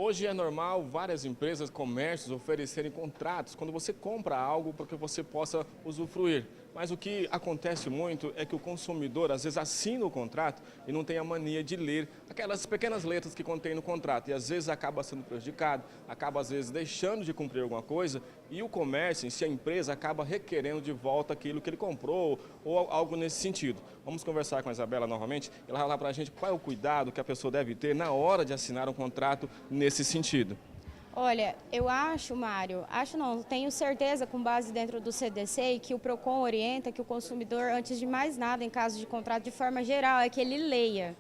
Hoje é normal várias empresas, comércios oferecerem contratos quando você compra algo para que você possa usufruir. Mas o que acontece muito é que o consumidor às vezes assina o contrato e não tem a mania de ler aquelas pequenas letras que contém no contrato e às vezes acaba sendo prejudicado, acaba às vezes deixando de cumprir alguma coisa e o comércio em si, a empresa, acaba requerendo de volta aquilo que ele comprou ou algo nesse sentido. Vamos conversar com a Isabela novamente e ela vai falar para a gente qual é o cuidado que a pessoa deve ter na hora de assinar um contrato nesse sentido. Olha, eu acho, Mário, tenho certeza, com base dentro do CDC, que o PROCON orienta que o consumidor, antes de mais nada, em caso de contrato, de forma geral, é que ele leia.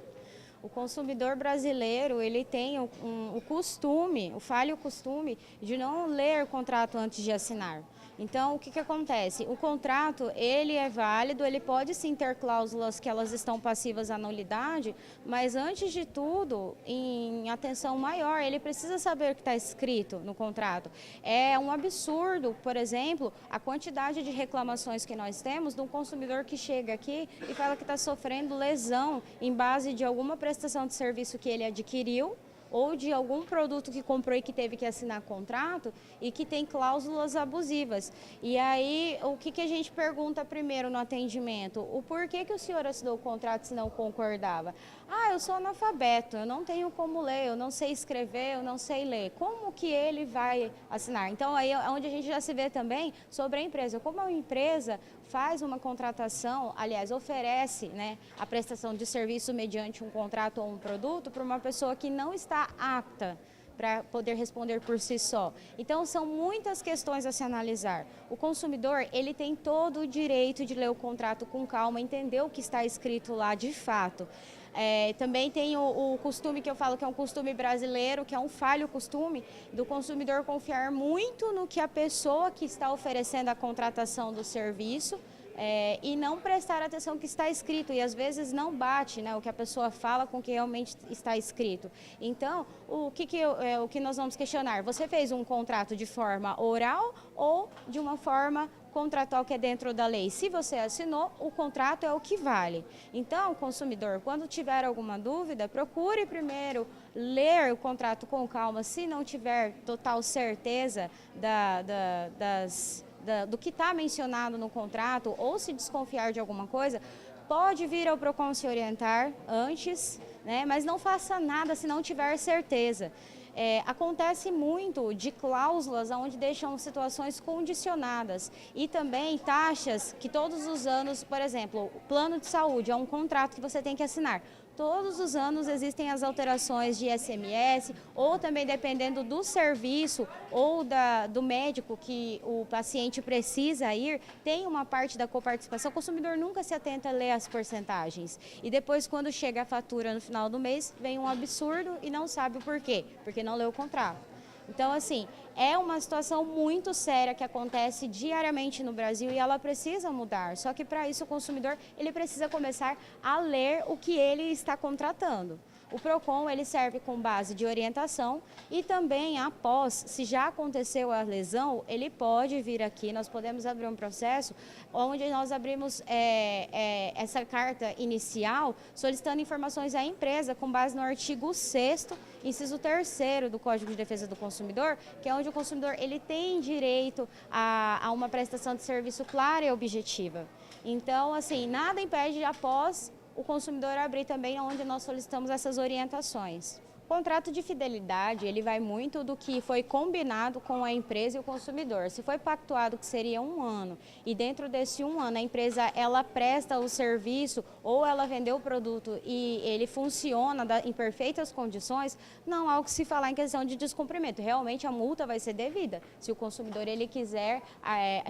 O consumidor brasileiro, ele tem o costume, o falho costume de não ler o contrato antes de assinar. Então, o que acontece? O contrato, ele é válido, ele pode sim ter cláusulas que elas estão passivas à nulidade, mas antes de tudo, em atenção maior, ele precisa saber o que está escrito no contrato. É um absurdo, por exemplo, a quantidade de reclamações que nós temos de um consumidor que chega aqui e fala que está sofrendo lesão em base de alguma prestação de serviço que ele adquiriu ou de algum produto que comprou e que teve que assinar contrato e que tem cláusulas abusivas. E aí, o que a gente pergunta primeiro no atendimento? O porquê que o senhor assinou o contrato se não concordava? Ah, eu sou analfabeto, eu não tenho como ler, eu não sei escrever, eu não sei ler. Como que ele vai assinar? Então, aí é onde a gente já se vê também sobre a empresa. Como a empresa faz uma contratação, aliás, oferece, né, a prestação de serviço mediante um contrato ou um produto para uma pessoa que não está apta para poder responder por si só. Então, são muitas questões a se analisar. O consumidor, ele tem todo o direito de ler o contrato com calma, entender o que está escrito lá de fato. Também tem o costume que eu falo que é um costume brasileiro, que é um falho costume do consumidor confiar muito no que a pessoa que está oferecendo a contratação do serviço e não prestar atenção no que está escrito, e às vezes não bate, né, o que a pessoa fala com o que realmente está escrito. Então, o que nós vamos questionar? Você fez um contrato de forma oral ou de uma forma contratual que é dentro da lei? Se você assinou, o contrato é o que vale. Então, consumidor, quando tiver alguma dúvida, procure primeiro ler o contrato com calma, se não tiver total certeza do que está mencionado no contrato ou se desconfiar de alguma coisa, pode vir ao PROCON se orientar antes, né? Mas não faça nada se não tiver certeza. Acontece muito de cláusulas onde deixam situações condicionadas e também taxas que todos os anos, por exemplo, o plano de saúde é um contrato que você tem que assinar. Todos os anos existem as alterações de ICMS ou também dependendo do serviço ou do médico que o paciente precisa ir, tem uma parte da coparticipação. O consumidor nunca se atenta a ler as porcentagens. E depois, quando chega a fatura no final do mês, vem um absurdo e não sabe o porquê, porque não leu o contrato. Então, assim, é uma situação muito séria que acontece diariamente no Brasil e ela precisa mudar. Só que para isso o consumidor, ele precisa começar a ler o que ele está contratando. O PROCON, ele serve com base de orientação e também após, se já aconteceu a lesão, ele pode vir aqui, nós podemos abrir um processo onde nós abrimos essa carta inicial solicitando informações à empresa com base no artigo 6º, inciso 3º do Código de Defesa do Consumidor, que é onde o consumidor ele tem direito a uma prestação de serviço clara e objetiva. Então, assim, nada impede após o consumidor abrir também onde nós solicitamos essas orientações. O contrato de fidelidade, ele vai muito do que foi combinado com a empresa e o consumidor. Se foi pactuado que seria 1 ano e dentro desse 1 ano a empresa ela presta o serviço ou ela vendeu o produto e ele funciona em perfeitas condições, não há o que se falar em questão de descumprimento. Realmente a multa vai ser devida se o consumidor ele quiser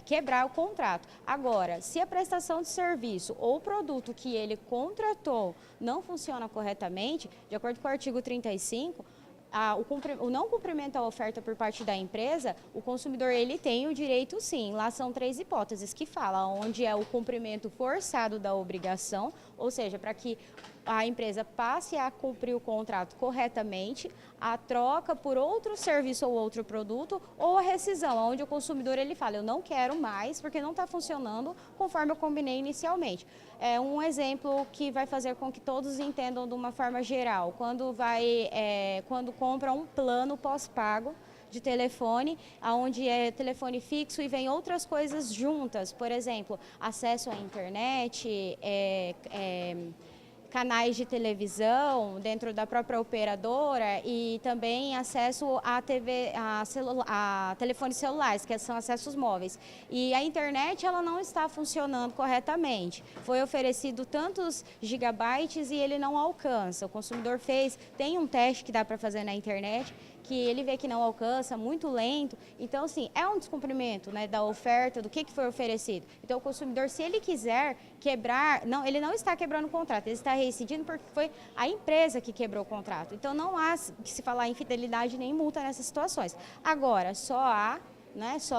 quebrar o contrato. Agora, se a prestação de serviço ou o produto que ele contratou não funciona corretamente, de acordo com o artigo 35, o não cumprimento à oferta por parte da empresa, o consumidor ele tem o direito sim. Lá são 3 hipóteses que falam, onde é o cumprimento forçado da obrigação, ou seja, para que a empresa passe a cumprir o contrato corretamente, a troca por outro serviço ou outro produto, ou a rescisão, onde o consumidor ele fala, eu não quero mais porque não está funcionando conforme eu combinei inicialmente. É um exemplo que vai fazer com que todos entendam de uma forma geral. Quando compra um plano pós-pago de telefone, onde é telefone fixo e vem outras coisas juntas, por exemplo, acesso à internet, canais de televisão dentro da própria operadora e também acesso a telefones celulares, que são acessos móveis. E a internet ela não está funcionando corretamente. Foi oferecido tantos gigabytes e ele não alcança. O consumidor tem um teste que dá para fazer na internet, que ele vê que não alcança, muito lento. Então, assim, é um descumprimento, né, da oferta, do que foi oferecido. Então, o consumidor, se ele quiser quebrar, ele não está quebrando o contrato, ele está rescindindo porque foi a empresa que quebrou o contrato. Então, não há que se falar infidelidade nem multa nessas situações. Agora, só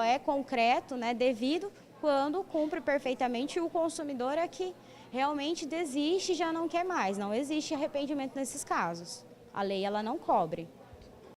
é concreto, né, devido quando cumpre perfeitamente, o consumidor é que realmente desiste e já não quer mais. Não existe arrependimento nesses casos. A lei, ela não cobre.